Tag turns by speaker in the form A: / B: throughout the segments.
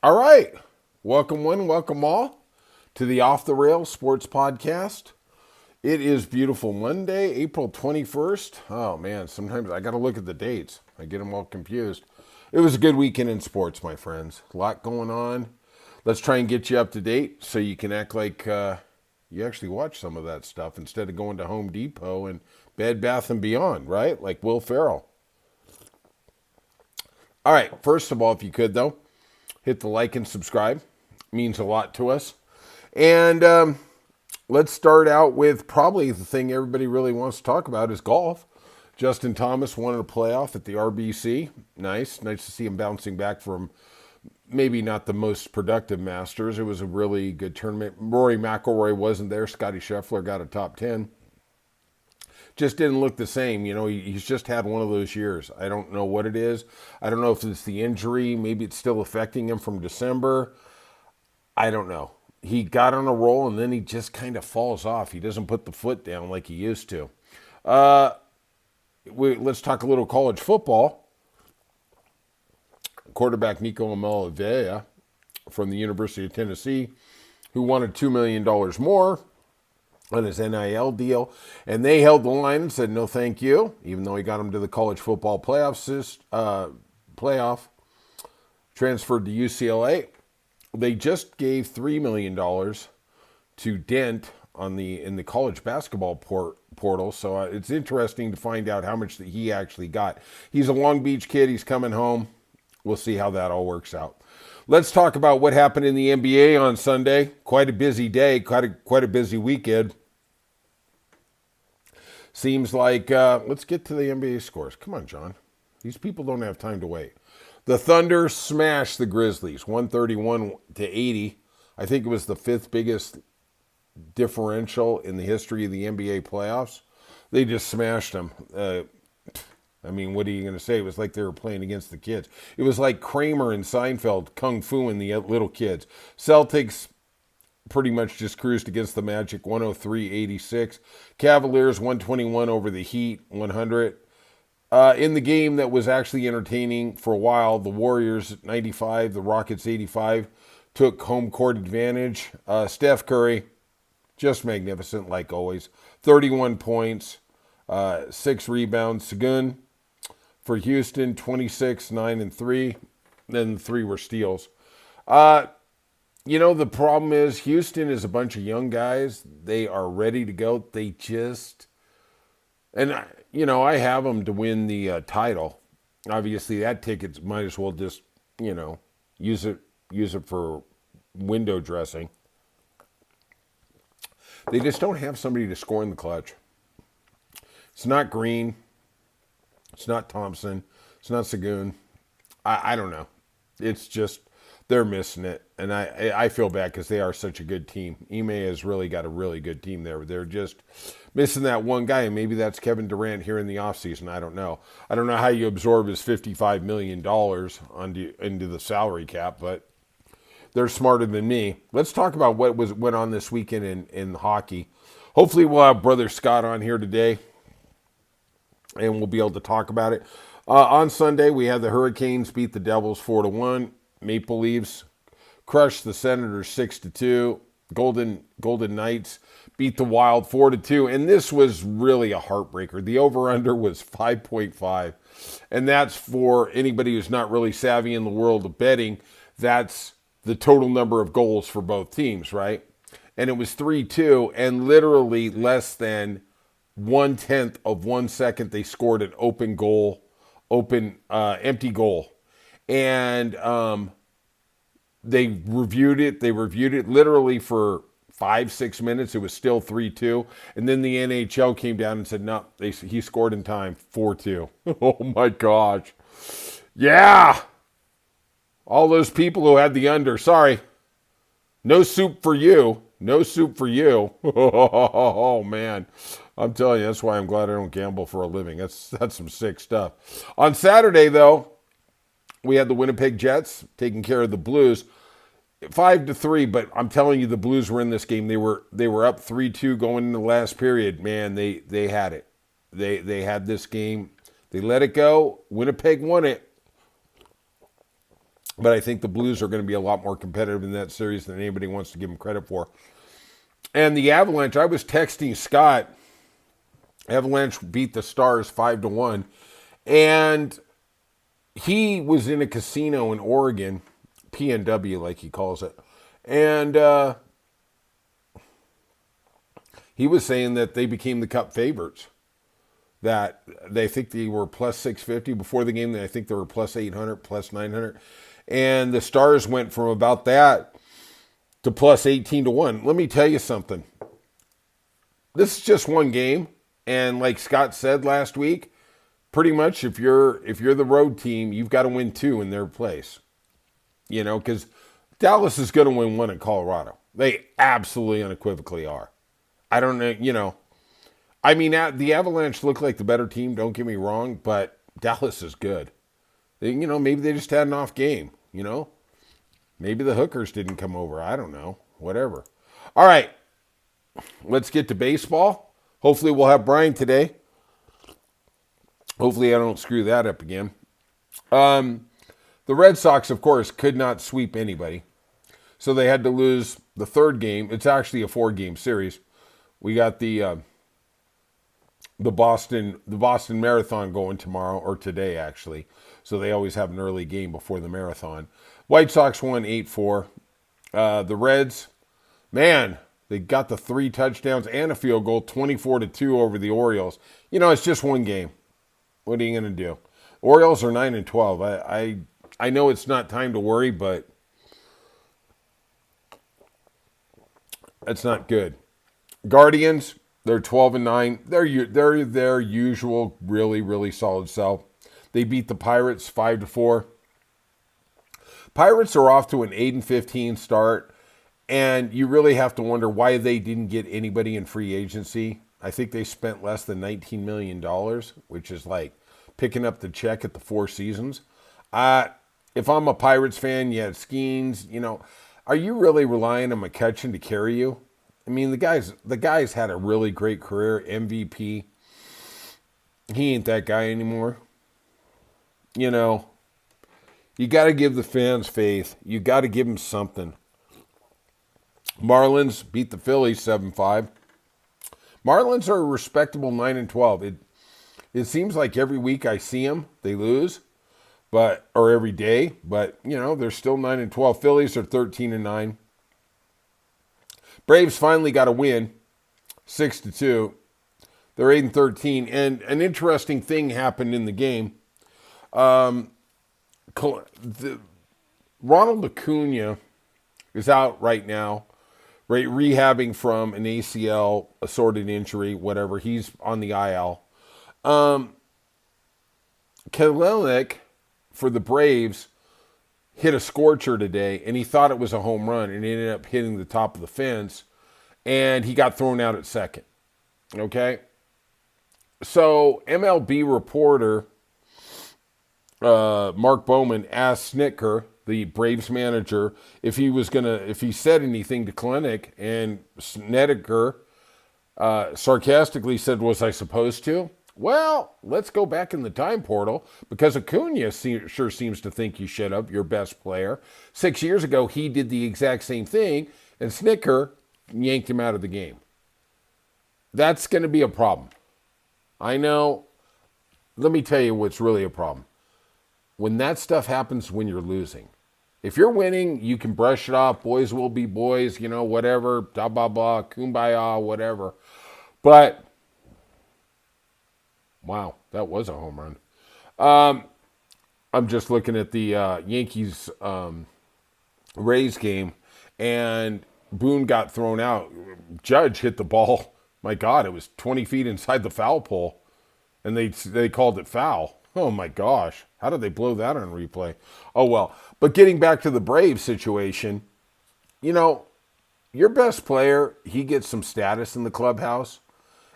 A: All right. Welcome one, welcome all to the Off the Rails Sports Podcast. It is beautiful Monday, April 21st. Oh man, sometimes I got to look at the dates. I get them all confused. It was a good weekend in sports, my friends. A lot going on. Let's try and get you up to date so you can act like you actually watch some of that stuff instead of going to Home Depot and Bed Bath & Beyond, right? Like Will Ferrell. All right, first of all, if you could though, hit the like and subscribe. It means a lot to us. And let's start out with probably the thing everybody really wants to talk about is golf. Justin Thomas won a playoff at the RBC. Nice to see him bouncing back from maybe not the most productive Masters. It was a really good tournament. Rory McIlroy wasn't there. Scotty Scheffler got a top 10. Just didn't look the same. You know, he's just had one of those years. I don't know what it is. I don't know if it's the injury. Maybe it's still affecting him from December. I don't know. He got on a roll and then he just kind of falls off. He doesn't put the foot down like he used to. Let's talk a little college football. Quarterback Nico Iamaleava from the University of Tennessee, who wanted $2 million more on his NIL deal, and they held the line and said no thank you, even though he got him to the college football playoff, transferred to UCLA. They just gave $3 million to Dent in the college basketball portal, so it's interesting to find out how much that he actually got. He's a Long Beach kid. He's coming home. We'll see how that all works out. Let's talk about what happened in the NBA on Sunday. Quite a busy day, quite a busy weekend. Seems like, let's get to the NBA scores. Come on, John. These people don't have time to wait. The Thunder smashed the Grizzlies, 131-80. I think it was the fifth biggest differential in the history of the NBA playoffs. They just smashed them. I mean, what are you going to say? It was like they were playing against the kids. It was like Kramer and Seinfeld kung fu and the little kids. Celtics pretty much just cruised against the Magic, 103-86. Cavaliers, 121 over the Heat, 100. In the game that was actually entertaining for a while, the Warriors, 95, the Rockets, 85, took home court advantage. Steph Curry, just magnificent like always. 31 points, 6 rebounds. Segun for Houston, 26, 9, and 3. Then 3 were steals. You know, the problem is Houston is a bunch of young guys. They are ready to go. They just, and you know, I have them to win the title. Obviously, that ticket might as well just, you know, use it for window dressing. They just don't have somebody to score in the clutch. It's not Green. It's not Thompson. It's not Segun. I don't know. It's just, they're missing it. And I feel bad because they are such a good team. Ime has really got a really good team there. They're just missing that one guy, and maybe that's Kevin Durant here in the offseason. I don't know. I don't know how you absorb his $55 million into the salary cap, but they're smarter than me. Let's talk about what went on this weekend in hockey. Hopefully we'll have Brother Scott on here today, and we'll be able to talk about it. On Sunday, we had the Hurricanes beat the Devils 4-1. Maple Leafs crushed the Senators 6-2. Golden Knights beat the Wild 4-2. And this was really a heartbreaker. The over-under was 5.5. And that's for anybody who's not really savvy in the world of betting. That's the total number of goals for both teams, right? And it was 3-2, and literally less than 1/10 of 1 second they scored an empty goal. And they reviewed it. They reviewed it literally for 5-6 minutes. It was still 3-2. And then the NHL came down and said, no, he scored in time, 4-2. Oh, my gosh. Yeah. All those people who had the under, sorry. No soup for you. No soup for you. Oh, man. I'm telling you, that's why I'm glad I don't gamble for a living. That's some sick stuff. On Saturday, though, we had the Winnipeg Jets taking care of the Blues, 5-3. But I'm telling you, the Blues were in this game. They were up 3-2 going into the last period. Man, they had it. They had this game. They let it go. Winnipeg won it. But I think the Blues are going to be a lot more competitive in that series than anybody wants to give them credit for. And the Avalanche, I was texting Scott. Avalanche beat the Stars 5-1. And he was in a casino in Oregon, PNW like he calls it. And he was saying that they became the Cup favorites. That they think they were plus 650 before the game. I think they were plus 800, plus 900. And the Stars went from about that to plus 18-1. Let me tell you something. This is just one game. And like Scott said last week, pretty much if you're the road team, you've got to win 2 in their place. You know, because Dallas is going to win 1 in Colorado. They absolutely unequivocally are. I don't know, you know. I mean, the Avalanche look like the better team, don't get me wrong, but Dallas is good. You know, maybe they just had an off game, you know. Maybe the hookers didn't come over. I don't know. Whatever. All right. Let's get to baseball. Hopefully we'll have Brian today. Hopefully I don't screw that up again. The Red Sox, of course, could not sweep anybody. So they had to lose the third game. It's actually a 4-game series. We got the Boston Marathon going tomorrow, or today actually. So they always have an early game before the marathon. White Sox won 8-4. The Reds, man, they got the 3 touchdowns and a field goal, 24-2 over the Orioles. You know, it's just one game. What are you going to do? Orioles are 9-12. I know it's not time to worry, but that's not good. Guardians, they're 12-9. They're their usual really, really solid self. They beat the Pirates 5-4. Pirates are off to an 8-15 start, and you really have to wonder why they didn't get anybody in free agency. I think they spent less than $19 million, which is like picking up the check at the Four Seasons. If I'm a Pirates fan, you had Skeens, you know, are you really relying on McCutchen to carry you? I mean, the guy's had a really great career, MVP. He ain't that guy anymore. You know, you got to give the fans faith. You got to give them something. Marlins beat the Phillies 7-5. Marlins are a respectable 9-12. It seems like every week I see them, they lose, or every day. But you know, they're still 9-12. Phillies are 13-9. Braves finally got a win, 6-2. They're 8-13, and an interesting thing happened in the game. Ronald Acuna is out right now, rehabbing from an ACL assorted injury, whatever. He's on the IL. Kelenic for the Braves hit a scorcher today, and he thought it was a home run, and he ended up hitting the top of the fence, and he got thrown out at second. Okay? So MLB reporter Mark Bowman asked Snitker, the Braves manager, if he said anything to Kelenic, and Snitker sarcastically said, "Was I supposed to?" Well, let's go back in the time portal, because Acuna sure seems to think you should have, your best player. 6 years ago, he did the exact same thing, and Snitker yanked him out of the game. That's going to be a problem. I know. Let me tell you what's really a problem. When that stuff happens when you're losing. If you're winning, you can brush it off. Boys will be boys, you know, whatever, blah, blah, blah, kumbaya, whatever. But, wow, that was a home run. I'm just looking at the Yankees Rays game, and Boone got thrown out. Judge hit the ball. My God, it was 20 feet inside the foul pole, and they called it foul. Oh, my gosh. How did they blow that on replay? Oh, well. But getting back to the Braves situation, you know, your best player, he gets some status in the clubhouse.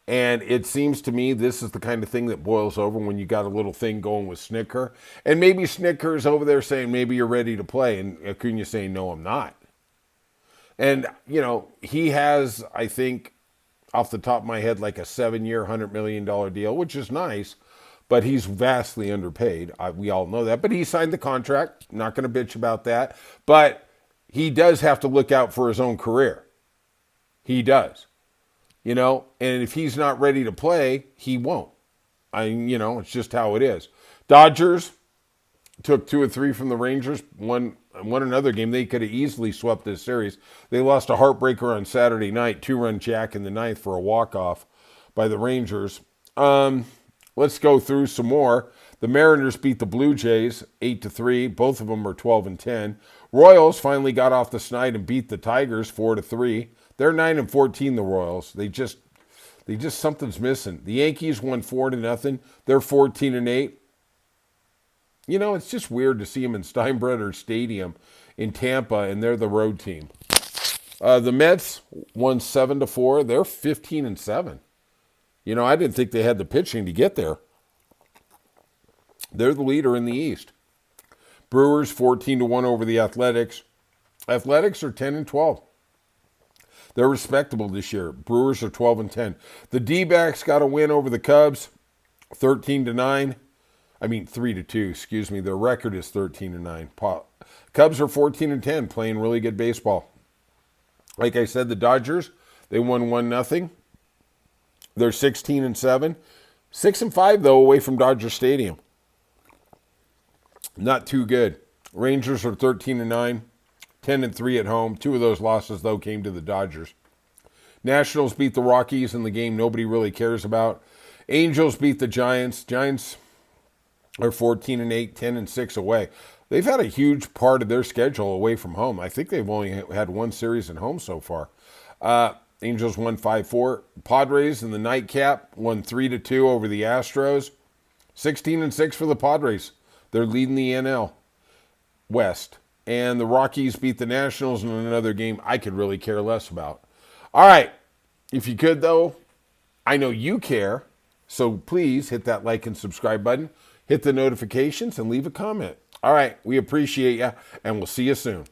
A: And it seems to me this is the kind of thing that boils over when you got a little thing going with Snitker. And maybe Snitker's over there saying, maybe you're ready to play. And Acuna saying, no, I'm not. And, you know, he has, I think, off the top of my head, like a 7-year, $100 million deal, which is nice. but he's vastly underpaid. We all know that. But he signed the contract. Not going to bitch about that. But he does have to look out for his own career. He does. And if he's not ready to play, he won't. It's just how it is. Dodgers took 2 or 3 from the Rangers, won another game. They could have easily swept this series. They lost a heartbreaker on Saturday night, 2-run jack in the ninth for a walk-off by the Rangers. Let's go through some more. The Mariners beat the Blue Jays 8-3. Both of them are 12-10. Royals finally got off the snide and beat the Tigers 4-3. They're 9-14. The Royals. They just something's missing. The Yankees won 4-0. They're 14-8. It's just weird to see them in Steinbrenner Stadium in Tampa, and they're the road team. The Mets won 7-4. They're 15-7. I didn't think they had the pitching to get there. They're the leader in the East. Brewers 14-1 over the Athletics. Athletics are 10-12. They're respectable this year. Brewers are 12-10. The D-backs got a win over the Cubs, 13-9. 3-2, excuse me. Their record is 13-9. Cubs are 14-10, playing really good baseball. Like I said, the Dodgers, they won 1-0. They're 16-7. 6-5, though, away from Dodger Stadium. Not too good. Rangers are 13-9, 10-3 at home. 2 of those losses, though, came to the Dodgers. Nationals beat the Rockies in the game nobody really cares about. Angels beat the Giants. Giants are 14-8, 10-6 away. They've had a huge part of their schedule away from home. I think they've only had 1 series at home so far. Angels won 5-4. Padres in the nightcap won 3-2 over the Astros. 16-6 for the Padres. They're leading the NL West. And the Rockies beat the Nationals in another game I could really care less about. All right. If you could, though, I know you care. So please hit that like and subscribe button. Hit the notifications and leave a comment. All right. We appreciate you, and we'll see you soon.